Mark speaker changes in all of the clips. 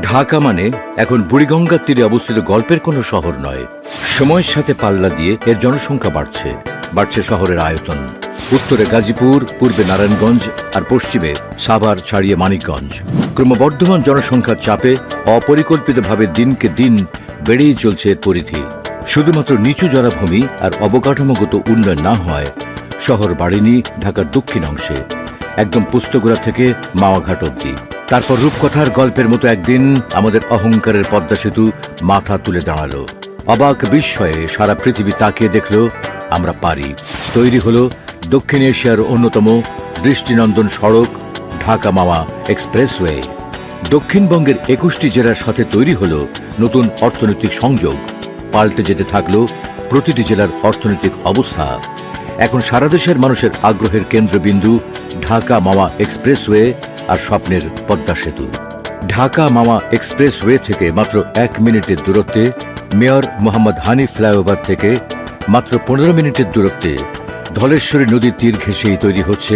Speaker 1: ঢাকা মানে এখন বুড়িগঙ্গার তীরে অবস্থিত গল্পের কোনো শহর নয়। সময়ের সাথে পাল্লা দিয়ে এর জনসংখ্যা বাড়ছে শহরের আয়তন। উত্তরে গাজীপুর, পূর্বে নারায়ণগঞ্জ আর পশ্চিমে সাভার ছাড়িয়ে মানিকগঞ্জ। ক্রমবর্ধমান জনসংখ্যার চাপে অপরিকল্পিতভাবে দিনকে দিন বেড়েই চলছে এর পরিধি। শুধুমাত্র নিচু জলাভূমি আর অবকাঠামোগত উন্নয়ন না হয় শহর বাড়েনি ঢাকার দক্ষিণ অংশে, একদম পুস্তকরা থেকে মাওয়াঘাট অব্দি। তারপর রূপকথার গল্পের মতো একদিন আমাদের অহংকারের পদ্মা সেতু মাথা তুলে দাঁড়ালো। অবাক বিস্ময়ে সারা পৃথিবী তাকিয়ে দেখল আমরা পারি। তৈরি হলো দক্ষিণ এশিয়ার অন্যতম দৃষ্টিনন্দন সড়ক ঢাকা মাওয়া এক্সপ্রেসওয়ে। দক্ষিণবঙ্গের 21টি জেলার সাথে তৈরি হলো নতুন অর্থনৈতিক সংযোগ। পাল্টে যেতে থাকলো প্রতিটি জেলার অর্থনৈতিক অবস্থা। এখন সারা দেশের মানুষের আগ্রহের কেন্দ্রবিন্দু ঢাকা মাওয়া এক্সপ্রেসওয়ে আর স্বপ্নের পদ্মা সেতু। ঢাকা মাওয়া এক্সপ্রেসওয়ে থেকে মাত্র 1 মিনিটের দূরত্বে, মেয়র মোহাম্মদ হানিফ ফ্লাইওভার থেকে মাত্র 15 মিনিটের দূরত্বে ধলেশ্বরী নদীর তীর ঘেঁষেই তৈরি হচ্ছে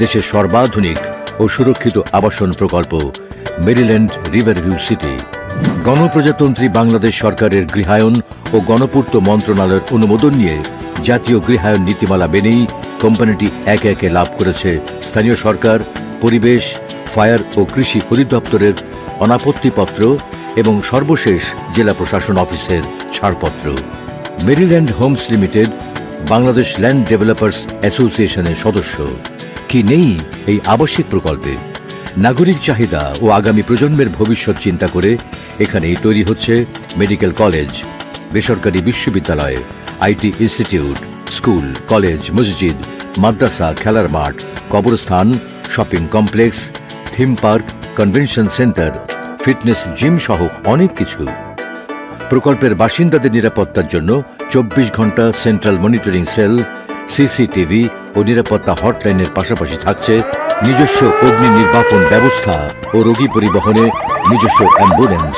Speaker 1: দেশের সর্বাধুনিক ও সুরক্ষিত আবাসন প্রকল্প মেরিল্যান্ড রিভারভিউ সিটি। গণপ্রজাতন্ত্রী বাংলাদেশ সরকারের গৃহায়ন ও গণপূর্ত মন্ত্রণালয়ের অনুমোদন নিয়ে জাতীয় গৃহায়ন নীতিমালা মেনেই কোম্পানিটি একে একে লাভ করেছে স্থানীয় সরকার, পরিবেশ, ফায়ার ও কৃষি অধিদপ্তরের অনাপত্তিপত্র এবং সর্বশেষ জেলা প্রশাসন অফিসের ছাড়পত্র। Maryland Homes Limited Bangladesh land developers অ্যাসোসিয়েশনের সদস্য। কি নেই এই আবাসিক প্রকল্পে? নাগরিক চাহিদা ও আগামী প্রজন্মের ভবিষ্যৎ চিন্তা করে এখানেই তৈরি হচ্ছে মেডিকেল কলেজ, বেসরকারি বিশ্ববিদ্যালয়, আইটি ইনস্টিটিউট, স্কুল, কলেজ, মসজিদ, মাদ্রাসা, খেলার মাঠ, কবরস্থান, shopping complex, theme park, convention centre, fitness gym সহ অনেক কিছু। প্রকল্পের বাসিন্দাদের নিরাপত্তার জন্য 24 ঘন্টা সেন্ট্রাল মনিটরিং সেল, সিসিটিভি ও নিরাপত্তা হটলাইনের পাশাপাশি থাকছে নিজস্ব অগ্নি নির্বাপন ব্যবস্থা ও রোগী পরিবহনে নিজস্ব অ্যাম্বুলেন্স।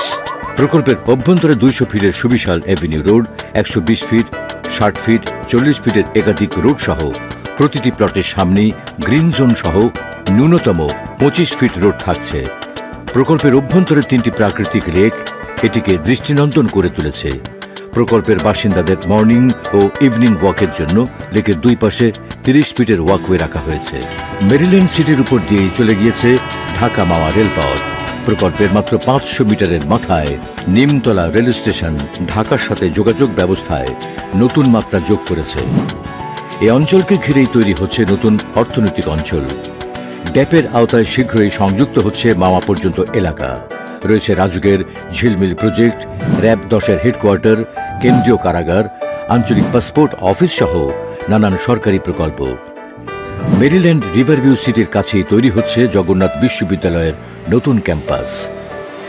Speaker 1: প্রকল্পের অভ্যন্তরে 200 ফিটের সুবিশাল এভিনিউ রোড, 120 ফিট, 60 ফিট, 40 ফিটের একাধিক রোড সহ প্রতিটি প্লটের সামনেই গ্রিন জোন সহ ন্যূনতম 25 ফিট রোড থাকছে। প্রকল্পের অভ্যন্তরে 3টি প্রাকৃতিক লেক এটিকে দৃষ্টিনন্দন করে তুলেছে। প্রকল্পের বাসিন্দাদের মর্নিং ও ইভিনিং ওয়াকের জন্য লেকের দুই পাশে 30 ফিটের ওয়াকওয়ে রাখা হয়েছে। মেরিল্যান্ড সিটির উপর দিয়েই চলে গিয়েছে ঢাকা মাওয়া রেলপথ। প্রকল্পের মাত্র 500 মিটারের মাথায় নিমতলা রেল স্টেশন ঢাকার সাথে যোগাযোগ ব্যবস্থায় নতুন মাত্রা যোগ করেছে। এই অঞ্চলকে ঘিরেই তৈরি হচ্ছে নতুন অর্থনৈতিক অঞ্চল। ড্যাপের আওতায় শীঘ্রই সংযুক্ত হচ্ছে মাওয়া পর্যন্ত এলাকা। রয়েছে রাজুকের ঝিলমিল প্রজেক্ট, র‍্যাব 10-এর হেডকোয়ার্টার, কেন্দ্রীয় কারাগার, আঞ্চলিক পাসপোর্ট অফিস সহ নানান সরকারি প্রকল্প। মেরিল্যান্ড রিভারভিউ সিটির কাছেই তৈরি হচ্ছে জগন্নাথ বিশ্ববিদ্যালয়ের নতুন ক্যাম্পাস।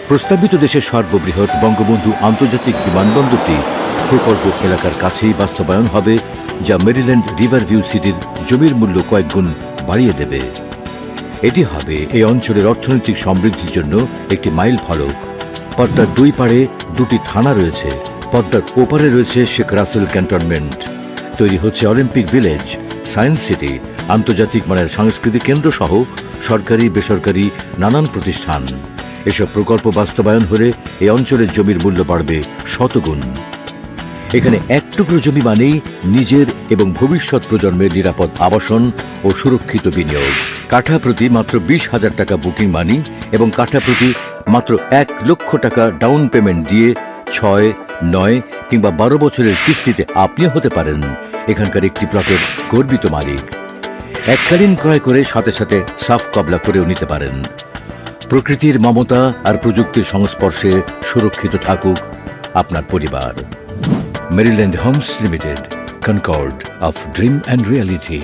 Speaker 1: প্রস্তাবিত দেশের সর্ববৃহৎ বঙ্গবন্ধু আন্তর্জাতিক বিমানবন্দরটি প্রকল্প এলাকার কাছেই বাস্তবায়ন হবে, যা মেরিল্যান্ড রিভারভিউ সিটির জমির মূল্য কয়েক গুণ বাড়িয়ে দেবে। এটি হবে এই অঞ্চলের অর্থনৈতিক সমৃদ্ধির জন্য একটি মাইল ফলক। পদ্মার দুই পাড়ে 2টি থানা রয়েছে। পদ্মার ওপারে রয়েছে শেখ রাসেল ক্যান্টনমেন্ট। তৈরি হচ্ছে অলিম্পিক ভিলেজ, সায়েন্স সিটি, আন্তর্জাতিক মানের সাংস্কৃতিক কেন্দ্র সহ সরকারি বেসরকারি নানান প্রতিষ্ঠান। এসব প্রকল্প বাস্তবায়ন হলে এই অঞ্চলের জমির মূল্য বাড়বে শতগুণ। এখানে এক টুকরো জমি মানেই নিজের এবং ভবিষ্যৎ প্রজন্মের নিরাপদ আবাসন ও সুরক্ষিত বিনিয়োগ। কাঠা প্রতি মাত্র 20,000 টাকা বুকিং মানি এবং কাঠা প্রতি মাত্র 1 লক্ষ টাকা ডাউন পেমেন্ট দিয়ে 6, 9 কিংবা 12 বছরের কিস্তিতে আপনিও হতে পারেন এখানকার একটি প্লটের গর্বিত মালিক। এককালীন ক্রয় করে সাথে সাথে সাফ কবলা করেও নিতে পারেন। প্রকৃতির মমতা আর প্রযুক্তির সংস্পর্শে সুরক্ষিত থাকুক আপনার পরিবার। Maryland Homes Limited, Concord of Dream and Reality.